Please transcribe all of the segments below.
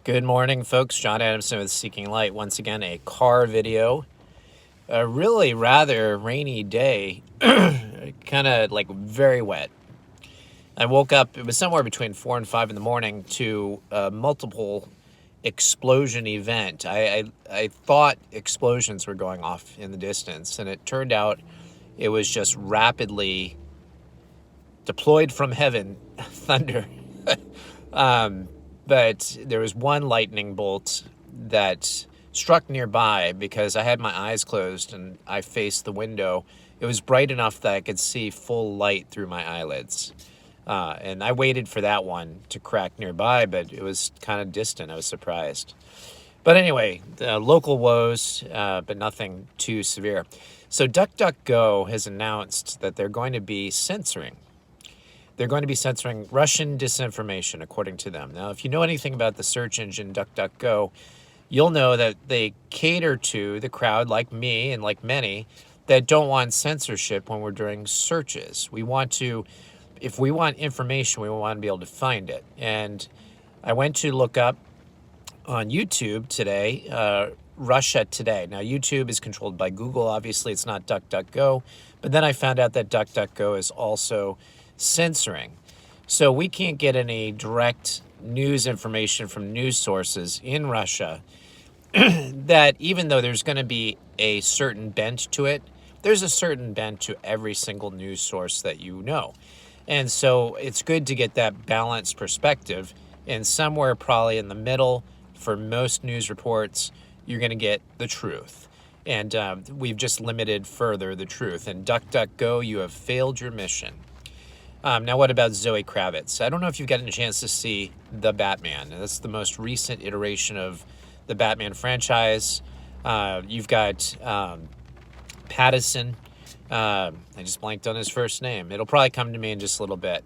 Good morning, folks. John Adamson with Seeking Light. Once again, a car video. A really rather rainy day, kind of like very wet. I woke up, it was somewhere between 4 and 5 in the morning, to a multiple explosion event. I thought explosions were going off in the distance, and it turned out it was just rapidly deployed from heaven thunder. But there was one lightning bolt that struck nearby because I had my eyes closed and I faced the window. It was bright enough that I could see full light through my eyelids. And I waited for that one to crack nearby, but it was kind of distant. I was surprised. But anyway, the local woes, but nothing too severe. So DuckDuckGo has announced that they're going to be censoring. They're going to be censoring Russian disinformation, according to them. Now, if you know anything about the search engine DuckDuckGo, you'll know that they cater to the crowd like me and like many that don't want censorship when we're doing searches. We want to, if we want information, we want to be able to find it. And I went to look up on YouTube today, Russia Today. Now, YouTube is controlled by Google. Obviously, it's not DuckDuckGo. But then I found out that DuckDuckGo is also censoring. So we can't get any direct news information from news sources in Russia that even though there's going to be a certain bent to it, there's a certain bent to every single news source that you know. And so it's good to get that balanced perspective. And somewhere probably in the middle for most news reports, you're going to get the truth. And we've just limited further the truth. And DuckDuckGo, you have failed your mission. Now, what about Zoe Kravitz? I don't know if you've gotten a chance to see The Batman. That's the most recent iteration of the Batman franchise. You've got Pattinson. I just blanked on his first name. It'll probably come to me in just a little bit.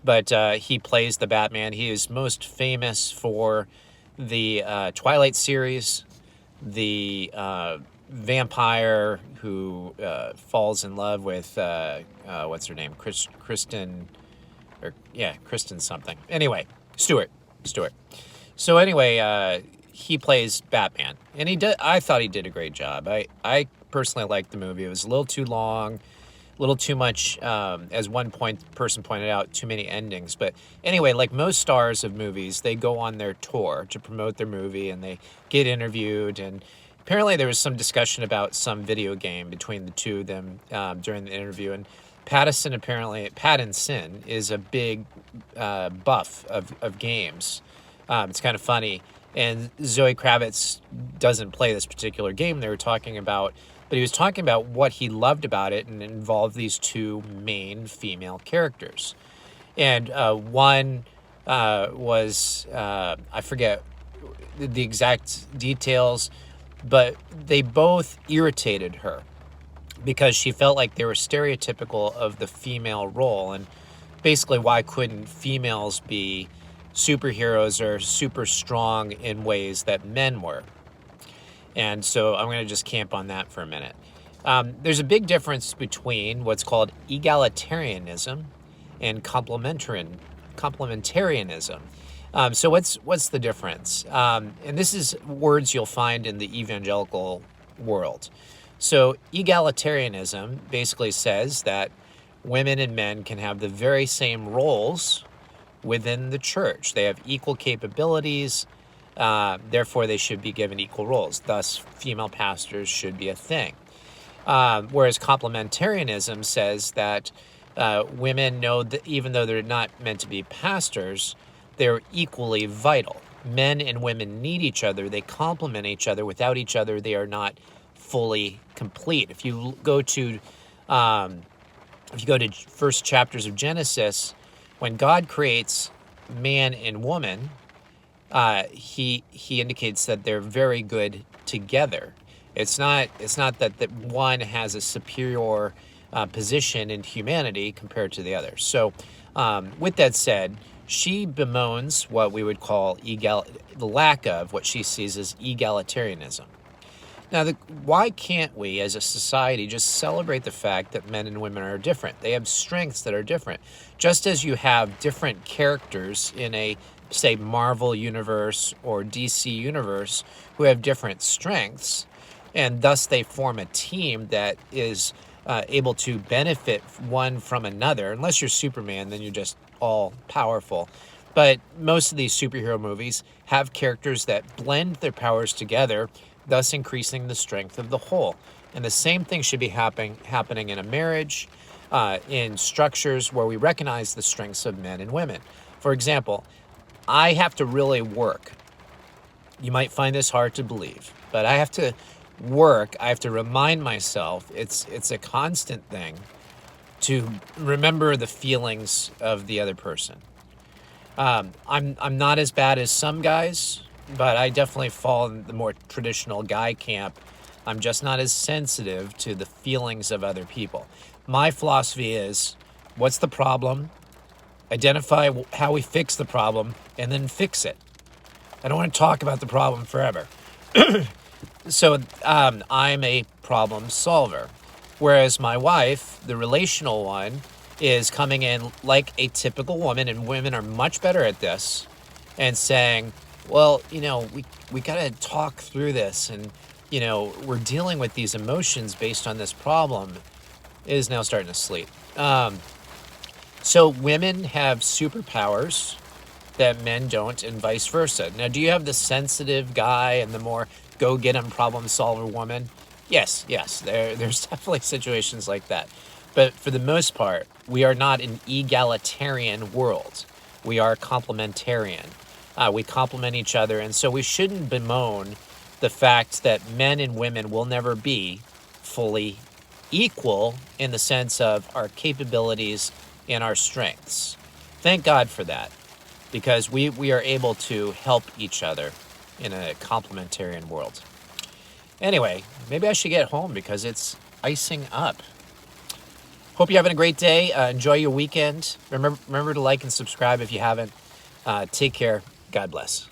But he plays the Batman. He is most famous for the Twilight series, the vampire who falls in love with what's her name, Kristen something. Anyway, Stewart. So anyway, he plays Batman, and I thought he did a great job. I personally liked the movie. It was a little too long, a little too much, as one person pointed out, too many endings. But anyway, like most stars of movies, they go on their tour to promote their movie, and they get interviewed. And apparently there was some discussion about some video game between the two of them during the interview. And Pattinson is a big buff of games. It's kind of funny. And Zoe Kravitz doesn't play this particular game they were talking about, but he was talking about what he loved about it, and it involved these two main female characters. And one was, I forget the exact details, but they both irritated her because she felt like they were stereotypical of the female role. And basically, why couldn't females be superheroes or super strong in ways that men were? And so I'm going to just camp on that for a minute. There's a big difference between what's called egalitarianism and complementarianism. So what's the difference? And this is words you'll find in the evangelical world. So egalitarianism basically says that women and men can have the very same roles within the church. They have equal capabilities, therefore they should be given equal roles. Thus, female pastors should be a thing. Whereas complementarianism says that women know that even though they're not meant to be pastors, they're equally vital. Men and women need each other. They complement each other. Without each other, they are not fully complete. If you go to first chapters of Genesis, when God creates man and woman, he indicates that they're very good together. It's not that one has a superior position in humanity compared to the other. So, with that said, she bemoans what we would call the lack of what she sees as egalitarianism. Now, why can't we as a society just celebrate the fact that men and women are different? They have strengths that are different. Just as you have different characters in a say, Marvel Universe or DC Universe who have different strengths, and thus they form a team that is able to benefit one from another. Unless you're Superman, then you're just all powerful. But most of these superhero movies have characters that blend their powers together, thus increasing the strength of the whole. And the same thing should be happening in a marriage, in structures where we recognize the strengths of men and women. For example, I have to really work. You might find this hard to believe, but I have to work. I have to remind myself, it's a constant thing, to remember the feelings of the other person. I'm not as bad as some guys, but I definitely fall in the more traditional guy camp. I'm just not as sensitive to the feelings of other people. My philosophy is, what's the problem? Identify how we fix the problem, and then fix it. I don't want to talk about the problem forever. So I'm a problem solver. Whereas my wife, the relational one, is coming in like a typical woman, and women are much better at this, and saying, well, we got to talk through this, and, we're dealing with these emotions based on this problem. It is now starting to sleep. So women have superpowers that men don't, and vice versa. Now, do you have the sensitive guy and the more go-get-'em problem solver woman? Yes, there's definitely situations like that. But for the most part, we are not an egalitarian world. We are complementarian. We complement each other, and so we shouldn't bemoan the fact that men and women will never be fully equal in the sense of our capabilities and our strengths. Thank God for that, because we are able to help each other in a complementarian world. Anyway, maybe I should get home because it's icing up. Hope you're having a great day. Enjoy your weekend. Remember to like and subscribe if you haven't. Take care. God bless.